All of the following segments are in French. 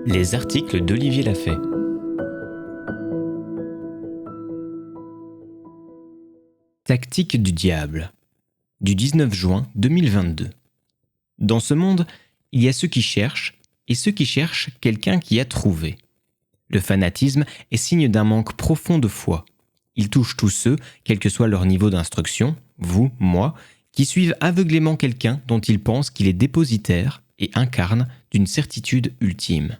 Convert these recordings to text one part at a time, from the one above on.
Les articles d'Olivier Lafay. Tactique du diable, du 19 juin 2022. Dans ce monde, il y a ceux qui cherchent et ceux qui cherchent quelqu'un qui a trouvé. Le fanatisme est signe d'un manque profond de foi. Il touche tous ceux, quel que soit leur niveau d'instruction, vous, moi, qui suivent aveuglément quelqu'un dont ils pensent qu'il est dépositaire et incarne d'une certitude ultime.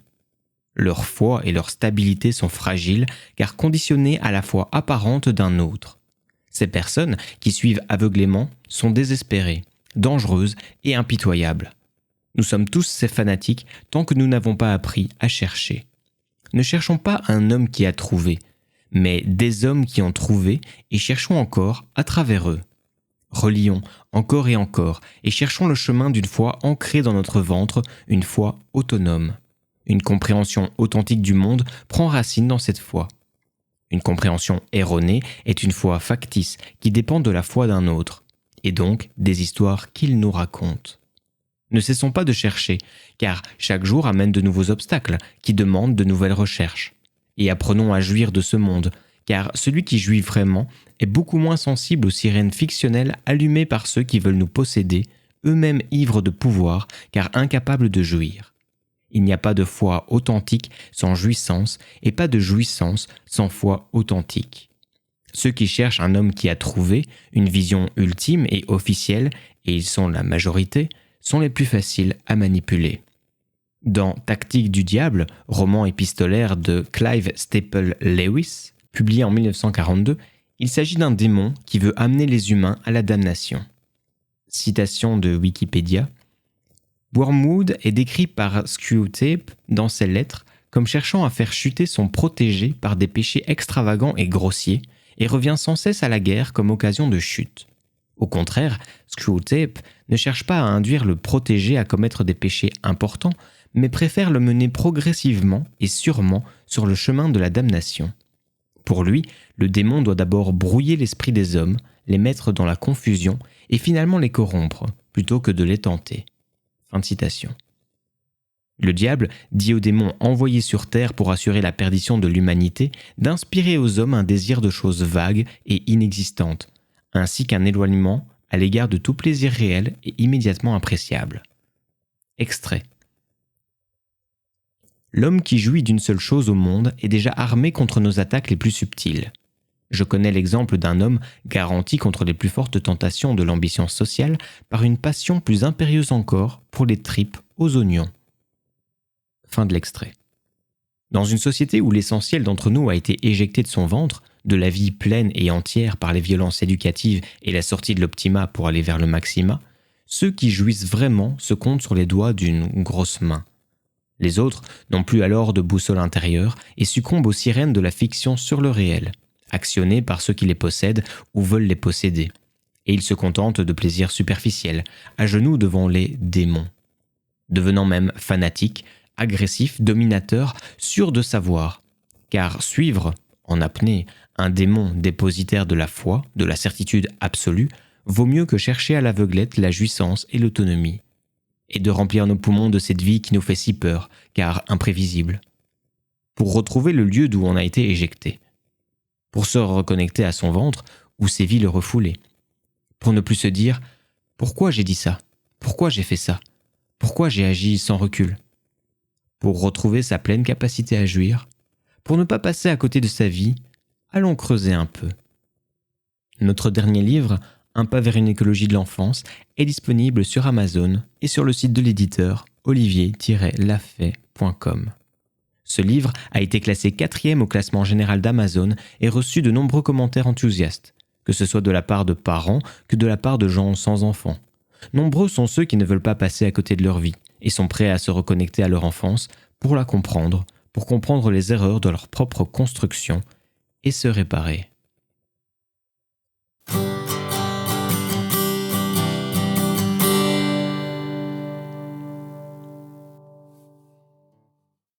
Leur foi et leur stabilité sont fragiles car conditionnées à la foi apparente d'un autre. Ces personnes qui suivent aveuglément sont désespérées, dangereuses et impitoyables. Nous sommes tous ces fanatiques tant que nous n'avons pas appris à chercher. Ne cherchons pas un homme qui a trouvé, mais des hommes qui ont trouvé et cherchons encore à travers eux. Relions encore et cherchons le chemin d'une foi ancrée dans notre ventre, une foi autonome. Une compréhension authentique du monde prend racine dans cette foi. Une compréhension erronée est une foi factice qui dépend de la foi d'un autre, et donc des histoires qu'il nous raconte. Ne cessons pas de chercher, car chaque jour amène de nouveaux obstacles qui demandent de nouvelles recherches. Et apprenons à jouir de ce monde, car celui qui jouit vraiment est beaucoup moins sensible aux sirènes fictionnelles allumées par ceux qui veulent nous posséder, eux-mêmes ivres de pouvoir, car incapables de jouir. Il n'y a pas de foi authentique sans jouissance et pas de jouissance sans foi authentique. Ceux qui cherchent un homme qui a trouvé une vision ultime et officielle, et ils sont la majorité, sont les plus faciles à manipuler. Dans Tactique du diable, roman épistolaire de Clive Staple Lewis, publié en 1942, il s'agit d'un démon qui veut amener les humains à la damnation. Citation de Wikipédia. Wormwood est décrit par Screwtape dans ses lettres comme cherchant à faire chuter son protégé par des péchés extravagants et grossiers et revient sans cesse à la guerre comme occasion de chute. Au contraire, Screwtape ne cherche pas à induire le protégé à commettre des péchés importants, mais préfère le mener progressivement et sûrement sur le chemin de la damnation. Pour lui, le démon doit d'abord brouiller l'esprit des hommes, les mettre dans la confusion et finalement les corrompre, plutôt que de les tenter. Fin de citation. Le diable dit au démon envoyé sur terre pour assurer la perdition de l'humanité d'inspirer aux hommes un désir de choses vagues et inexistantes, ainsi qu'un éloignement à l'égard de tout plaisir réel et immédiatement appréciable. Extrait. L'homme qui jouit d'une seule chose au monde est déjà armé contre nos attaques les plus subtiles. Je connais l'exemple d'un homme garanti contre les plus fortes tentations de l'ambition sociale par une passion plus impérieuse encore pour les tripes aux oignons. Fin de l'extrait. Dans une société où l'essentiel d'entre nous a été éjecté de son ventre, de la vie pleine et entière par les violences éducatives et la sortie de l'optima pour aller vers le maxima, ceux qui jouissent vraiment se comptent sur les doigts d'une grosse main. Les autres n'ont plus alors de boussole intérieure et succombent aux sirènes de la fiction sur le réel, actionnés par ceux qui les possèdent ou veulent les posséder. Et ils se contentent de plaisirs superficiels, à genoux devant les démons. Devenant même fanatiques, agressifs, dominateurs, sûrs de savoir. Car suivre, en apnée, un démon dépositaire de la foi, de la certitude absolue, vaut mieux que chercher à l'aveuglette la jouissance et l'autonomie. Et de remplir nos poumons de cette vie qui nous fait si peur, car imprévisible. Pour retrouver le lieu d'où on a été éjecté. Pour se reconnecter à son ventre où sévit le refoulé. Pour ne plus se dire « Pourquoi j'ai dit ça ? Pourquoi j'ai fait ça ? Pourquoi j'ai agi sans recul ?» Pour retrouver sa pleine capacité à jouir. Pour ne pas passer à côté de sa vie, allons creuser un peu. Notre dernier livre, Un pas vers une écologie de l'enfance, est disponible sur Amazon et sur le site de l'éditeur olivier-lafay.com. Ce livre a été classé 4e au classement général d'Amazon et reçu de nombreux commentaires enthousiastes, que ce soit de la part de parents que de la part de gens sans enfants. Nombreux sont ceux qui ne veulent pas passer à côté de leur vie et sont prêts à se reconnecter à leur enfance pour la comprendre, pour comprendre les erreurs de leur propre construction et se réparer.